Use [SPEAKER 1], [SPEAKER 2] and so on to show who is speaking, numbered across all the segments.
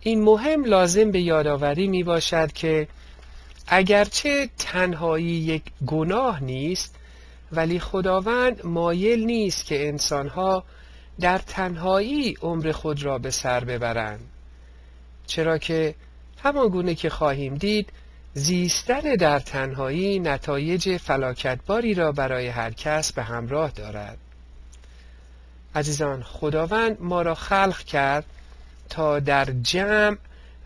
[SPEAKER 1] این مهم لازم به یادآوری می باشد که اگرچه تنهایی یک گناه نیست، ولی خداوند مایل نیست که انسانها در تنهایی عمر خود را به سر ببرند، چرا که همان گونه که خواهیم دید زیستن در تنهایی نتایج فلاکتباری را برای هر کس به همراه دارد. عزیزان، خداوند ما را خلق کرد تا در جمع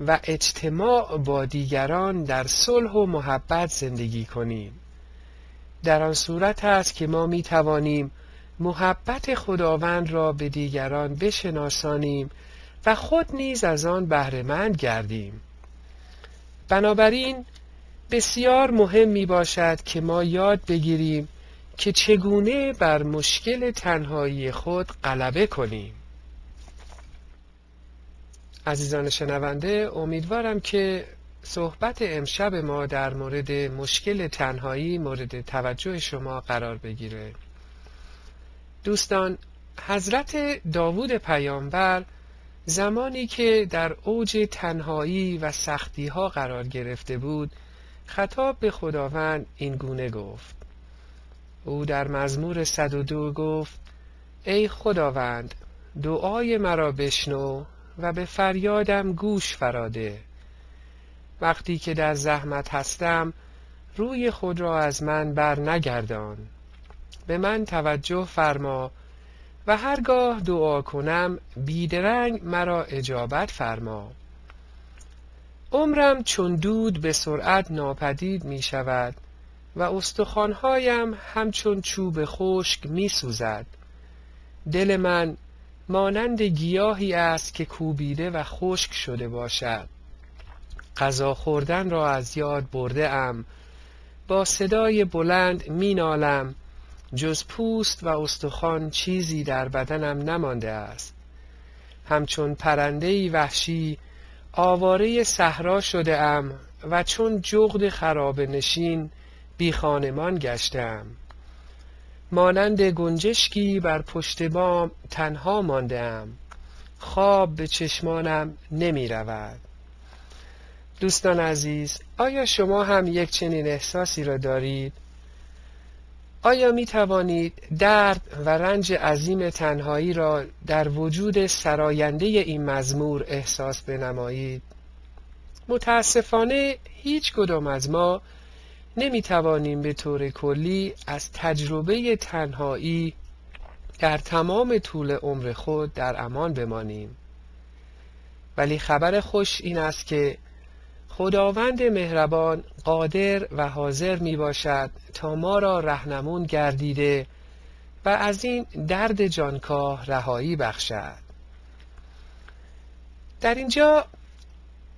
[SPEAKER 1] و اجتماع با دیگران در صلح و محبت زندگی کنیم. در آن صورت است که ما می توانیم محبت خداوند را به دیگران بشناسانیم و خود نیز از آن بهره‌مند گردیم. بنابراین بسیار مهم می باشد که ما یاد بگیریم که چگونه بر مشکل تنهایی خود غلبه کنیم. عزیزان شنونده، امیدوارم که صحبت امشب ما در مورد مشکل تنهایی مورد توجه شما قرار بگیره. دوستان، حضرت داوود پیامبر زمانی که در اوج تنهایی و سختی ها قرار گرفته بود، خطاب به خداوند این گونه گفت. او در مزمور 102 گفت: ای خداوند، دعای مرا بشنو و به فریادم گوش فراده. وقتی که در زحمت هستم روی خود را از من بر نگردان. به من توجه فرما و هرگاه دعا کنم بیدرنگ مرا اجابت فرما. عمرم چون دود به سرعت ناپدید می شود و استخوان‌هایم همچون چوب خشک می سوزد. دل من مانند گیاهی است که کوبیده و خشک شده باشد. غذا خوردن را از یاد برده ام، با صدای بلند می نالم، جز پوست و استخوان چیزی در بدنم نمانده است. همچون پرنده‌ای وحشی آواره صحرا شده ام و چون جغد خرابه نشین بی خانمان گشتم. مانند گنجشکی بر پشت بام تنها مانده ام، خواب به چشمانم نمی رود. دوستان عزیز، آیا شما هم یک چنین احساسی را دارید؟ آیا می توانید درد و رنج عظیم تنهایی را در وجود سراینده این مزمور احساس بنمایید؟ متاسفانه هیچ کدام از ما نمی توانیم به طور کلی از تجربه تنهایی در تمام طول عمر خود در امان بمانیم. ولی خبر خوش این است که خداوند مهربان قادر و حاضر می باشد تا ما را رهنمون گردیده و از این درد جانکاه رهایی بخشد. در اینجا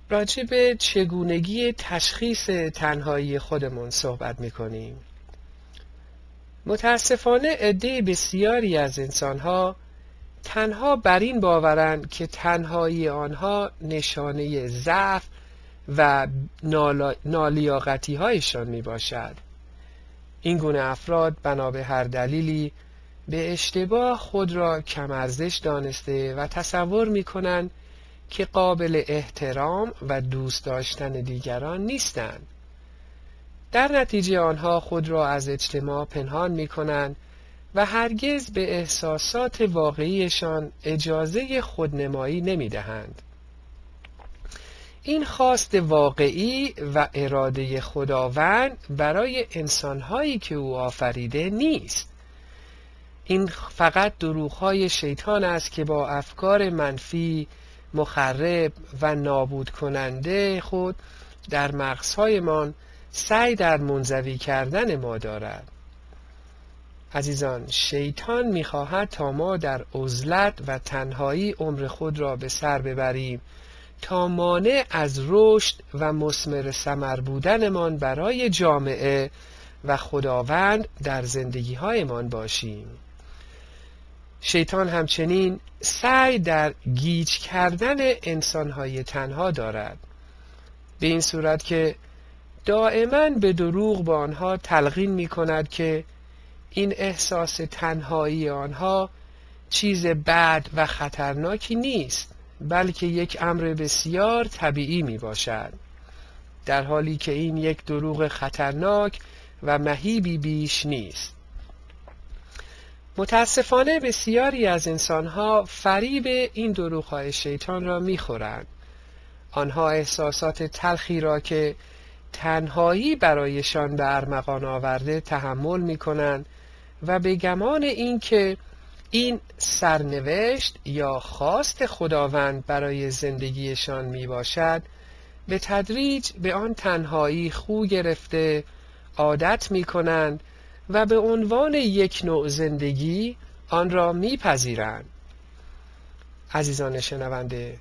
[SPEAKER 1] راجع به چگونگی تشخیص تنهایی خودمون صحبت می کنیم. متاسفانه عده بسیاری از انسانها تنها بر این باورند که تنهایی آنها نشانه ضعف و نالیاقتی هایشان می باشد. این گونه افراد بنا به هر دلیلی به اشتباه خود را کم ارزش دانسته و تصور می کنند که قابل احترام و دوست داشتن دیگران نیستند. در نتیجه آنها خود را از اجتماع پنهان می کنند و هرگز به احساسات واقعیشان اجازه خودنمایی نمی دهند. این خواست واقعی و اراده خداوند برای انسانهایی که او آفریده نیست. این فقط دروغ‌های شیطان است که با افکار منفی، مخرب و نابود کننده خود در مغزهایمان سعی در منزوی کردن ما دارد. عزیزان، شیطان می‌خواهد تا ما در عزلت و تنهایی عمر خود را به سر ببریم تا مانع از رشد و مثمر ثمر بودنمان برای جامعه و خداوند در زندگی‌هایمان باشیم. شیطان همچنین سعی در گیج کردن انسان‌های تنها دارد، به این صورت که دائما به دروغ با آنها تلقین می‌کند که این احساس تنهایی آنها چیز بد و خطرناکی نیست، بلکه یک امر بسیار طبیعی می باشد، در حالی که این یک دروغ خطرناک و مهیبی بیش نیست. متاسفانه بسیاری از انسانها فریب این دروغ‌های شیطان را می‌خورند. آنها احساسات تلخی را که تنهایی برایشان به ارمغان آورده تحمل می‌کنند و به گمان اینکه این سرنوشت یا خواست خداوند برای زندگیشان میباشد، به تدریج به آن تنهایی خو گرفته عادت میکنند و به عنوان یک نوع زندگی آن را میپذیرند. عزیزان شنونده،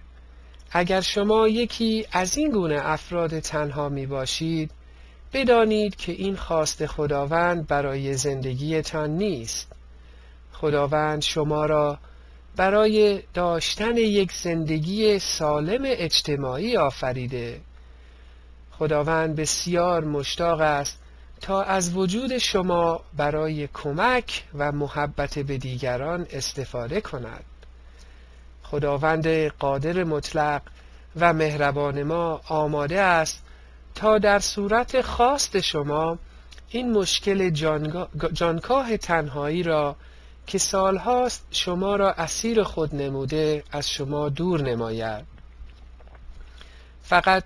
[SPEAKER 1] اگر شما یکی از این گونه افراد تنها میباشید، بدانید که این خواست خداوند برای زندگیتان نیست. خداوند شما را برای داشتن یک زندگی سالم اجتماعی آفریده. خداوند بسیار مشتاق است تا از وجود شما برای کمک و محبت به دیگران استفاده کند. خداوند قادر مطلق و مهربان ما آماده است تا در صورت خواست شما این مشکل جانکاه تنهایی را که سالهاست شما را اسیر خود نموده از شما دور نماید. فقط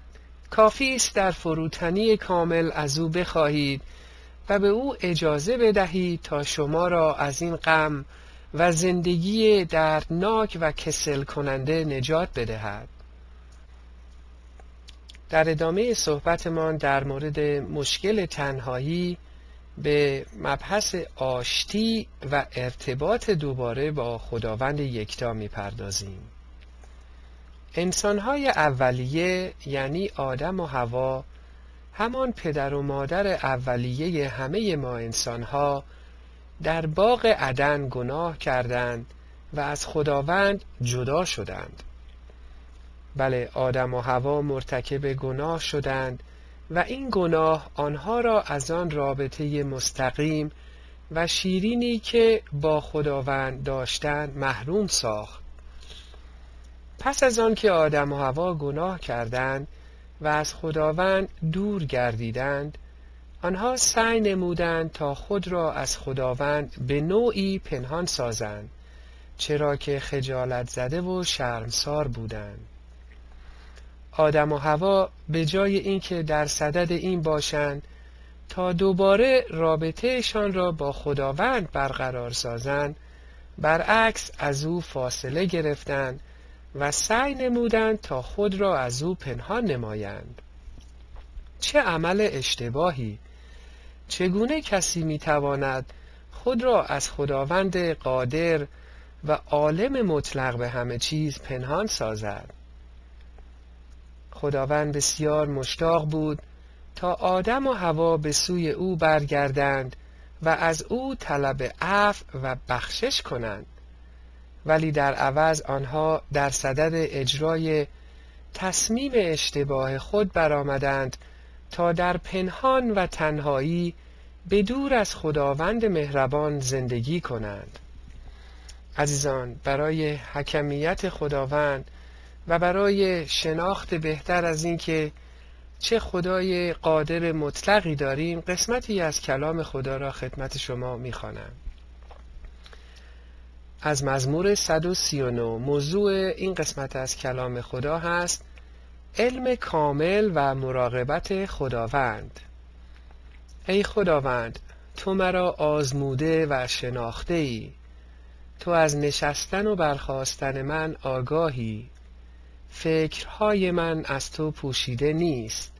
[SPEAKER 1] کافی است در فروتنی کامل از او بخواهید و به او اجازه بدهید تا شما را از این غم و زندگی دردناک و کسل کننده نجات بدهد. در ادامه صحبتمان در مورد مشکل تنهایی به مبحث آشتی و ارتباط دوباره با خداوند یکتا می‌پردازیم. انسان‌های اولیه یعنی آدم و حوا، همان پدر و مادر اولیه همه ما انسان‌ها، در باغ عدن گناه کردند و از خداوند جدا شدند. بله، آدم و حوا مرتکب گناه شدند و این گناه آنها را از آن رابطه مستقیم و شیرینی که با خداوند داشتند محروم ساخت. پس از آن که آدم و حوا گناه کردند و از خداوند دور گردیدند، آنها سعی نمودند تا خود را از خداوند به نوعی پنهان سازند، چرا که خجالت زده و شرمسار بودند. آدم و حوا به جای اینکه در صدد این باشند تا دوباره رابطهشان را با خداوند برقرار سازند، برعکس از او فاصله گرفتند و سعی نمودند تا خود را از او پنهان نمایند. چه عمل اشتباهی! چگونه کسی میتواند خود را از خداوند قادر و عالم مطلق به همه چیز پنهان سازد؟ خداوند بسیار مشتاق بود تا آدم و حوا به سوی او برگردند و از او طلب عفو و بخشش کنند، ولی در عوض آنها در صدد اجرای تصمیم اشتباه خود برآمدند تا در پنهان و تنهایی به دور از خداوند مهربان زندگی کنند. عزیزان، برای حکمیت خداوند و برای شناخت بهتر از این که چه خدای قادر مطلقی داریم، قسمتی از کلام خدا را خدمت شما می‌خوانم. از مزمور 139 موضوع این قسمت از کلام خدا هست: علم کامل و مراقبت خداوند. ای خداوند، تو مرا آزموده و شناخته ای. تو از نشستن و برخاستن من آگاهی. فکرهای من از تو پوشیده نیست.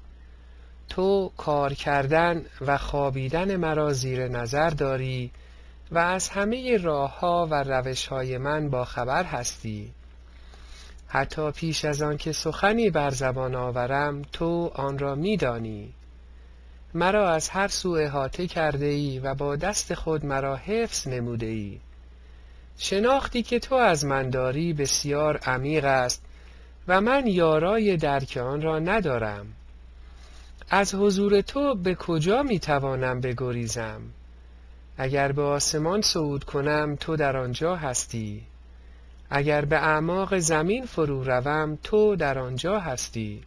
[SPEAKER 1] تو کار کردن و خوابیدن مرا زیر نظر داری و از همه راه‌ها و روش‌های من با خبر هستی. حتی پیش از آن که سخنی بر زبان آورم تو آن را می‌دانی. مرا از هر سو احاطه کرده ای و با دست خود مرا حفظ نموده ای. شناختی که تو از من داری بسیار عمیق است و من یارای درک آن را ندارم. از حضور تو به کجا میتوانم بگریزم؟ اگر به آسمان صعود کنم تو در آنجا هستی. اگر به اعماق زمین فرو روم تو در آنجا هستی.